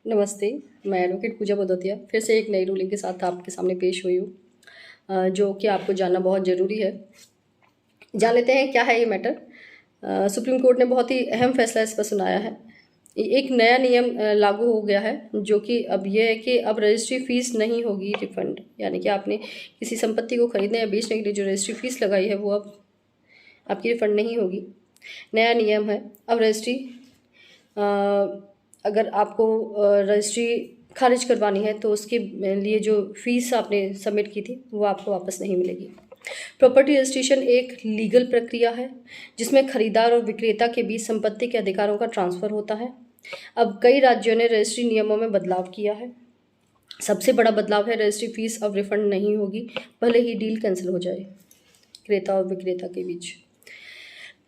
नमस्ते। मैं एडवोकेट पूजा भदौतिया फिर से एक नई रूलिंग के साथ आपके सामने पेश हुई हूँ, जो कि आपको जानना बहुत ज़रूरी है। जान लेते हैं क्या है ये मैटर। सुप्रीम कोर्ट ने बहुत ही अहम फैसला इस पर सुनाया है। एक नया नियम लागू हो गया है, जो कि अब यह है कि अब रजिस्ट्री फीस नहीं होगी रिफंड। यानी कि आपने किसी संपत्ति को खरीदने या बेचने के लिए जो रजिस्ट्री फीस लगाई है वो अब आपकी रिफंड नहीं होगी। नया नियम है। अब रजिस्ट्री अगर आपको रजिस्ट्री खारिज करवानी है तो उसके लिए जो फीस आपने सबमिट की थी वो आपको वापस नहीं मिलेगी। प्रॉपर्टी रजिस्ट्रेशन एक लीगल प्रक्रिया है जिसमें खरीदार और विक्रेता के बीच संपत्ति के अधिकारों का ट्रांसफर होता है। अब कई राज्यों ने रजिस्ट्री नियमों में बदलाव किया है। सबसे बड़ा बदलाव है रजिस्ट्री फीस अब रिफंड नहीं होगी, भले ही डील कैंसिल हो जाए क्रेता और विक्रेता के बीच।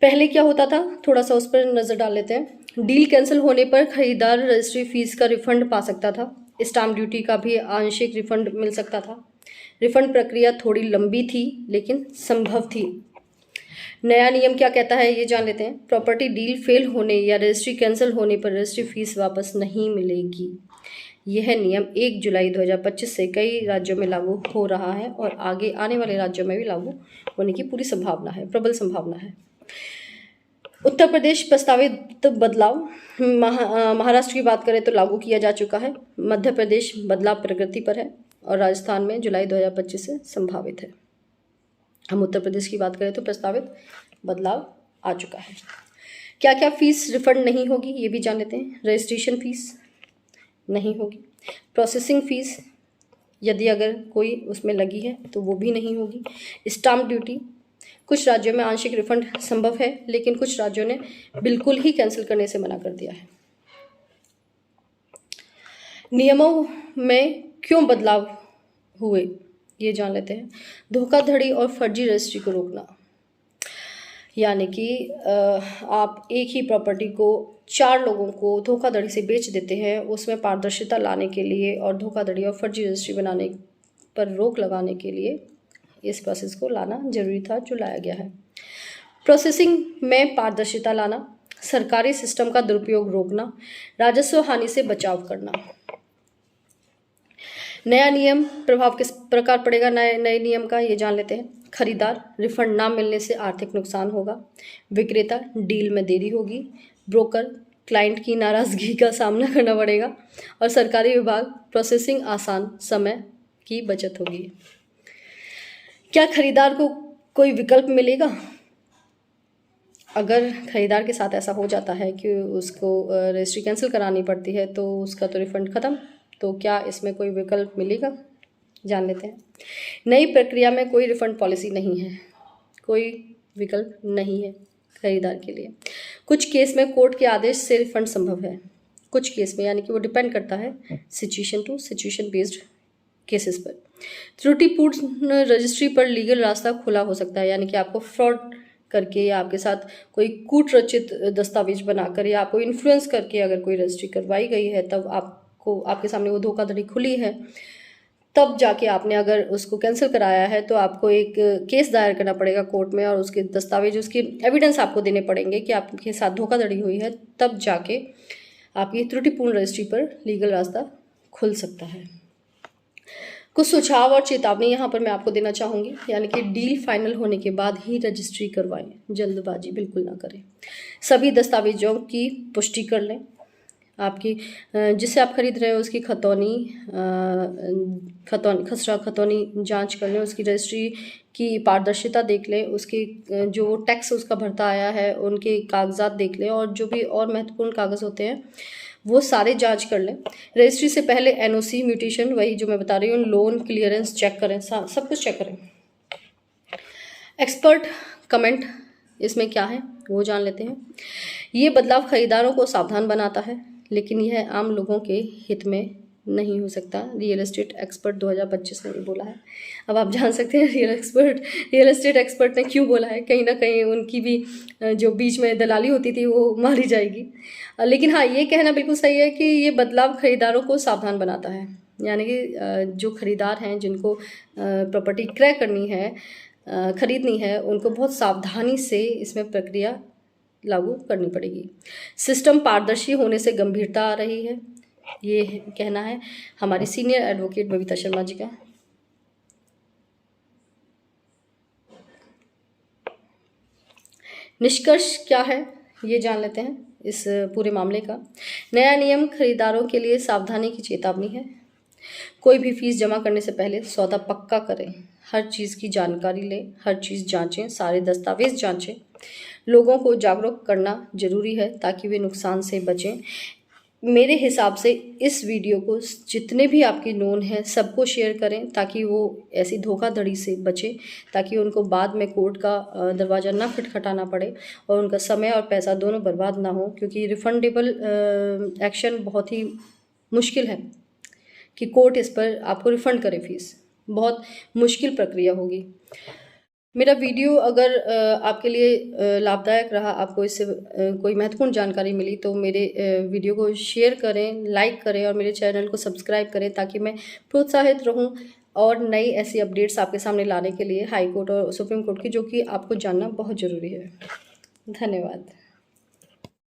पहले क्या होता था, थोड़ा सा उस पर नज़र डाल लेते हैं। डील कैंसिल होने पर खरीदार रजिस्ट्री फीस का रिफंड पा सकता था। स्टाम्प ड्यूटी का भी आंशिक रिफंड मिल सकता था। रिफंड प्रक्रिया थोड़ी लंबी थी लेकिन संभव थी। नया नियम क्या कहता है ये जान लेते हैं। प्रॉपर्टी डील फेल होने या रजिस्ट्री कैंसिल होने पर रजिस्ट्री फीस वापस नहीं मिलेगी। यह नियम 1 जुलाई 2025 से कई राज्यों में लागू हो रहा है और आगे आने वाले राज्यों में भी लागू होने की पूरी संभावना है, प्रबल संभावना है। उत्तर प्रदेश प्रस्तावित बदलाव, महाराष्ट्र की बात करें तो लागू किया जा चुका है। मध्य प्रदेश बदलाव प्रगति पर है और राजस्थान में जुलाई 2025 से संभावित है। हम उत्तर प्रदेश की बात करें तो प्रस्तावित बदलाव आ चुका है। क्या क्या फीस रिफंड नहीं होगी ये भी जान लेते हैं। रजिस्ट्रेशन फीस नहीं होगी। प्रोसेसिंग फीस यदि अगर कोई उसमें लगी है तो वो भी नहीं होगी। स्टाम्प ड्यूटी कुछ राज्यों में आंशिक रिफंड संभव है, लेकिन कुछ राज्यों ने बिल्कुल ही कैंसिल करने से मना कर दिया है। नियमों में क्यों बदलाव हुए ये जान लेते हैं। धोखाधड़ी और फर्जी रजिस्ट्री को रोकना, यानी कि आप एक ही प्रॉपर्टी को 4 लोगों को धोखाधड़ी से बेच देते हैं, उसमें पारदर्शिता लाने के लिए और धोखाधड़ी और फर्जी रजिस्ट्री बनाने पर रोक लगाने के लिए इस प्रोसेस को लाना जरूरी था, जो लाया गया है। प्रोसेसिंग में पारदर्शिता लाना, सरकारी सिस्टम का दुरुपयोग रोकना, राजस्व हानि से बचाव करना। नया नियम प्रभाव किस प्रकार पड़ेगा नए नियम का ये जान लेते हैं। खरीदार रिफंड ना मिलने से आर्थिक नुकसान होगा। विक्रेता डील में देरी होगी। ब्रोकर क्लाइंट की नाराजगी का सामना करना पड़ेगा और सरकारी विभाग प्रोसेसिंग आसान, समय की बचत होगी। क्या खरीदार को कोई विकल्प मिलेगा? अगर खरीदार के साथ ऐसा हो जाता है कि उसको रजिस्ट्री कैंसिल करानी पड़ती है तो उसका तो रिफंड ख़त्म, तो क्या इसमें कोई विकल्प मिलेगा जान लेते हैं। नई प्रक्रिया में कोई रिफंड पॉलिसी नहीं है, कोई विकल्प नहीं है खरीदार के लिए। कुछ केस में कोर्ट के आदेश से रिफंड संभव है, कुछ केस में, यानी कि वो डिपेंड करता है situation to situation based cases पर। त्रुटिपूर्ण रजिस्ट्री पर लीगल रास्ता खुला हो सकता है, यानी कि आपको फ्रॉड करके या आपके साथ कोई कूट रचित दस्तावेज बनाकर या आपको इन्फ्लुएंस करके अगर कोई रजिस्ट्री करवाई गई है, तब आपको आपके सामने वो धोखाधड़ी खुली है, तब जाके आपने अगर उसको कैंसिल कराया है तो आपको एक केस दायर करना पड़ेगा कोर्ट में और उसके दस्तावेज, उसके एविडेंस आपको देने पड़ेंगे कि आपके साथ धोखाधड़ी हुई है, तब जाके आपकी त्रुटिपूर्ण रजिस्ट्री पर लीगल रास्ता खुल सकता है। कुछ सुझाव और चेतावनी यहाँ पर मैं आपको देना चाहूँगी, यानी कि डील फाइनल होने के बाद ही रजिस्ट्री करवाएं, जल्दबाजी बिल्कुल ना करें। सभी दस्तावेजों की पुष्टि कर लें। आपकी जिससे आप खरीद रहे हो उसकी खसरा खतौनी जांच कर लें, उसकी रजिस्ट्री की पारदर्शिता देख लें, उसकी जो टैक्स उसका भरता आया है उनके कागजात देख लें और जो भी और महत्वपूर्ण कागज़ होते हैं वो सारे जांच कर लें। रजिस्ट्री से पहले एनओसी, म्यूटेशन, वही जो मैं बता रही हूँ, लोन क्लियरेंस चेक करें, सब कुछ चेक करें। एक्सपर्ट कमेंट इसमें क्या है वो जान लेते हैं। ये बदलाव खरीदारों को सावधान बनाता है, लेकिन यह आम लोगों के हित में नहीं हो सकता। रियल एस्टेट एक्सपर्ट 2025 ने ये बोला है। अब आप जान सकते हैं रियल एस्टेट एक्सपर्ट ने क्यों बोला है। कहीं ना कहीं उनकी भी जो बीच में दलाली होती थी वो मारी जाएगी। लेकिन हाँ, ये कहना बिल्कुल सही है कि ये बदलाव खरीदारों को सावधान बनाता है, यानी कि जो खरीदार हैं जिनको प्रॉपर्टी क्रय करनी है, खरीदनी है, उनको बहुत सावधानी से इसमें प्रक्रिया लागू करनी पड़ेगी। सिस्टम पारदर्शी होने से गंभीरता आ रही है। ये कहना है हमारी सीनियर एडवोकेट बबीता शर्मा जी का। निष्कर्ष क्या है ये जान लेते हैं इस पूरे मामले का। नया नियम खरीदारों के लिए सावधानी की चेतावनी है। कोई भी फीस जमा करने से पहले सौदा पक्का करें, हर चीज़ की जानकारी लें, हर चीज़ जांचें, सारे दस्तावेज जांचें। लोगों को जागरूक करना जरूरी है ताकि वे नुकसान से बचें। मेरे हिसाब से इस वीडियो को जितने भी आपके नोन हैं सबको शेयर करें ताकि वो ऐसी धोखाधड़ी से बचे, ताकि उनको बाद में कोर्ट का दरवाज़ा ना खटखटाना पड़े और उनका समय और पैसा दोनों बर्बाद ना हो, क्योंकि रिफंडेबल एक्शन बहुत ही मुश्किल है कि कोर्ट इस पर आपको रिफ़ंड करे फीस। बहुत मुश्किल प्रक्रिया होगी। मेरा वीडियो अगर आपके लिए लाभदायक रहा, आपको इससे कोई महत्वपूर्ण जानकारी मिली तो मेरे वीडियो को शेयर करें, लाइक करें और मेरे चैनल को सब्सक्राइब करें ताकि मैं प्रोत्साहित रहूं और नई ऐसी अपडेट्स आपके सामने लाने के लिए हाई कोर्ट और सुप्रीम कोर्ट की, जो कि आपको जानना बहुत ज़रूरी है। धन्यवाद।